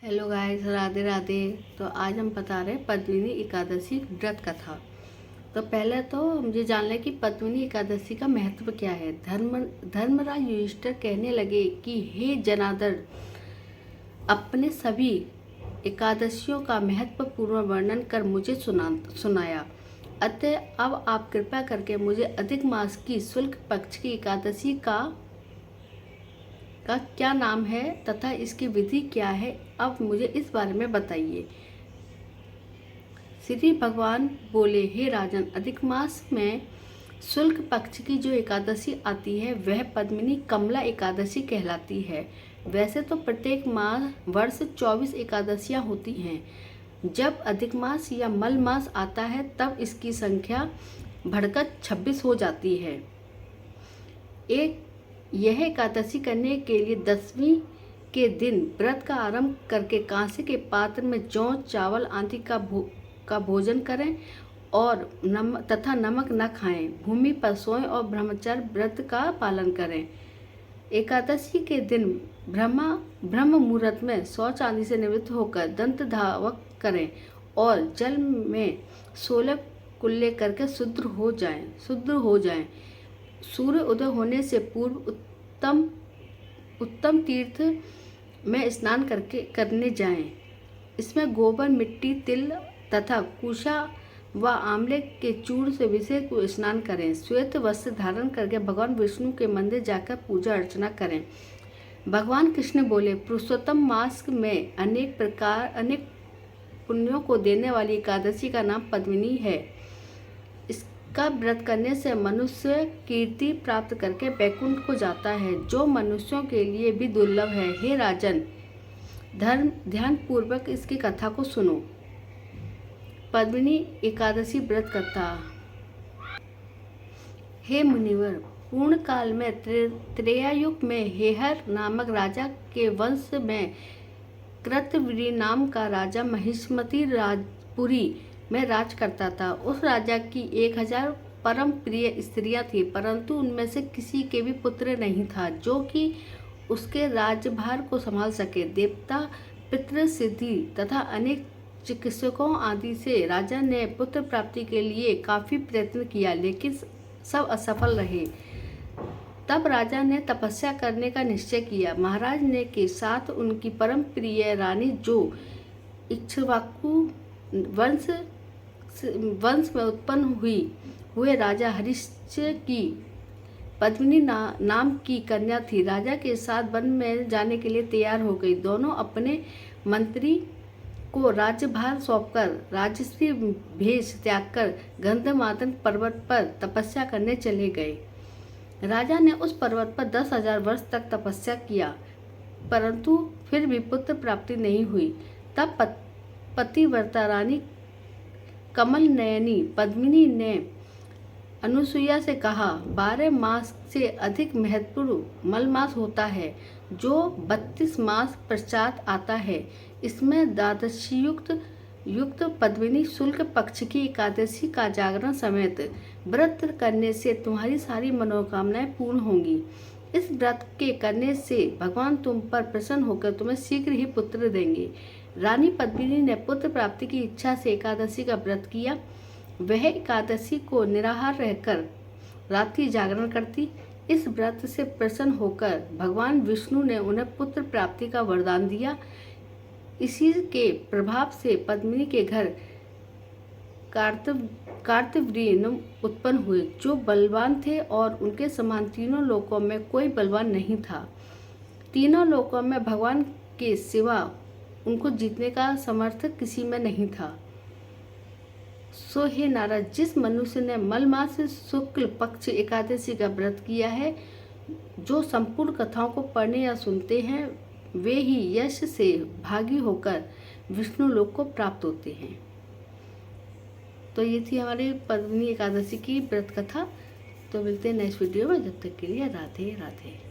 Hello guys, Radhe Radhe. तो आज हम बता रहे हैं पद्मिनी एकादशी व्रत कथा। तो पहले तो मुझे जान लें कि पद्मिनी एकादशी का महत्व क्या है। धर्मराज युधिष्ठिर कहने लगे कि हे जनार्दन, अपने सभी एकादशियों का महत्वपूर्ण वर्णन कर मुझे सुनाया। अतः अब आप कृपा करके मुझे अधिक मास की शुक्ल पक्ष की एकादशी का क्या नाम है तथा इसकी विधि क्या है, अब मुझे इस बारे में बताइए। श्री भगवान बोले, हे राजन, अधिक मास में शुक्ल पक्ष की जो एकादशी आती है वह पद्मिनी कमला एकादशी कहलाती है। वैसे तो प्रत्येक माह वर्ष 24 एकादशियां होती हैं। जब अधिक मास या मल मास आता है तब इसकी संख्या बढ़कर 26 हो जाती है। यह एकादशी करने के लिए 10वीं के दिन व्रत का आरंभ करके कांसे के पात्र में जौ चावल आदि का भोजन करें और नमक न खाएं। भूमि पर सोएं और ब्रह्मचर्य व्रत का पालन करें। एकादशी के दिन ब्रह्म मुहूर्त में शौच आदि से निवृत्त होकर दंत धावक करें और जल में 16 कुल्ले करके शुद्ध हो जाएं। सूर्य उदय होने से पूर्व उत्तम तीर्थ में स्नान करने जाएं। इसमें गोबर, मिट्टी, तिल तथा कुशा व आंवले के चूर्ण से विशेष स्नान करें। श्वेत वस्त्र धारण करके भगवान विष्णु के मंदिर जाकर पूजा अर्चना करें। भगवान कृष्ण बोले, पुरुषोत्तम मास में अनेक पुण्यों को देने वाली एकादशी का नाम पद्मिनी है। इसका व्रत करने से मनुष्य कीर्ति प्राप्त करके वैकुंठ को जाता है, जो मनुष्यों के लिए भी दुर्लभ है। हे राजन, ध्यान पूर्वक इसकी कथा को सुनो। पद्मिनी एकादशी व्रत कथा। हे मुनिवर, पूर्ण काल में त्रेतायुग में हेहर नामक राजा के वंश में कृतवीर्य नाम का राजा महिष्मती राजपुरी में राज करता था। उस राजा की 1000 परम प्रिय स्त्रियां थी, परंतु उनमें से किसी के भी पुत्र नहीं था जो कि उसके राज्यभार को संभाल सके। देवता, पितृ, सिद्धि तथा अनेक चिकित्सकों आदि से राजा ने पुत्र प्राप्ति के लिए काफी प्रयत्न किया, लेकिन सब असफल रहे। तब राजा ने तपस्या करने का निश्चय किया। महाराज ने के साथ उनकी परम प्रिय रानी, जो इक्ष्वाकु वंश में उत्पन्न हुए राजा हरिश्च की पद्मिनी नाम की कन्या थी, राजा के साथ वन में जाने के लिए तैयार हो गई। दोनों अपने मंत्री को राज्यभार सौंपकर राजश्री भेष त्याग कर गंधमादन पर्वत पर तपस्या करने चले गए। राजा ने उस पर्वत पर 10,000 वर्ष तक तपस्या किया, परंतु फिर भी पुत्र प्राप्ति नहीं हुई। तब पतिव्रता रानी कमल नयनी पद्मिनी ने अनुसुईया से कहा, 12 मास से अधिक महत्वपूर्ण मल मास होता है, जो 32 मास पश्चात आता है। इसमें द्वादशी युक्त पद्मिनी शुक्ल पक्ष की एकादशी का जागरण समेत व्रत करने से तुम्हारी सारी मनोकामनाएं पूर्ण होंगी। इस व्रत के करने से भगवान तुम पर प्रसन्न होकर तुम्हें शीघ्र ही पुत्र देंगे। रानी पद्मिनी ने पुत्र प्राप्ति की इच्छा से एकादशी का व्रत किया। वह एकादशी को निराहार रहकर रात्रि जागरण करती। इस व्रत से प्रसन्न होकर भगवान विष्णु ने उन्हें पुत्र प्राप्ति का वरदान दिया। इसी के प्रभाव से पद्मिनी के घर कार्तवीर्य उत्पन्न हुए, जो बलवान थे और उनके समान तीनों लोकों में कोई बलवान नहीं था। तीनों लोकों में भगवान के सिवा उनको जीतने का समर्थ किसी में नहीं था। सो हे नारद, जिस मनुष्य ने मल मास शुक्ल पक्ष एकादशी का व्रत किया है, जो संपूर्ण कथाओं को पढ़ने या सुनते हैं, वे ही यश से भागी होकर विष्णु लोक को प्राप्त होते हैं। तो ये थी हमारी पद्मिनी एकादशी की व्रत कथा। तो मिलते हैं नेक्स्ट वीडियो में, जब तक के लिए राधे राधे।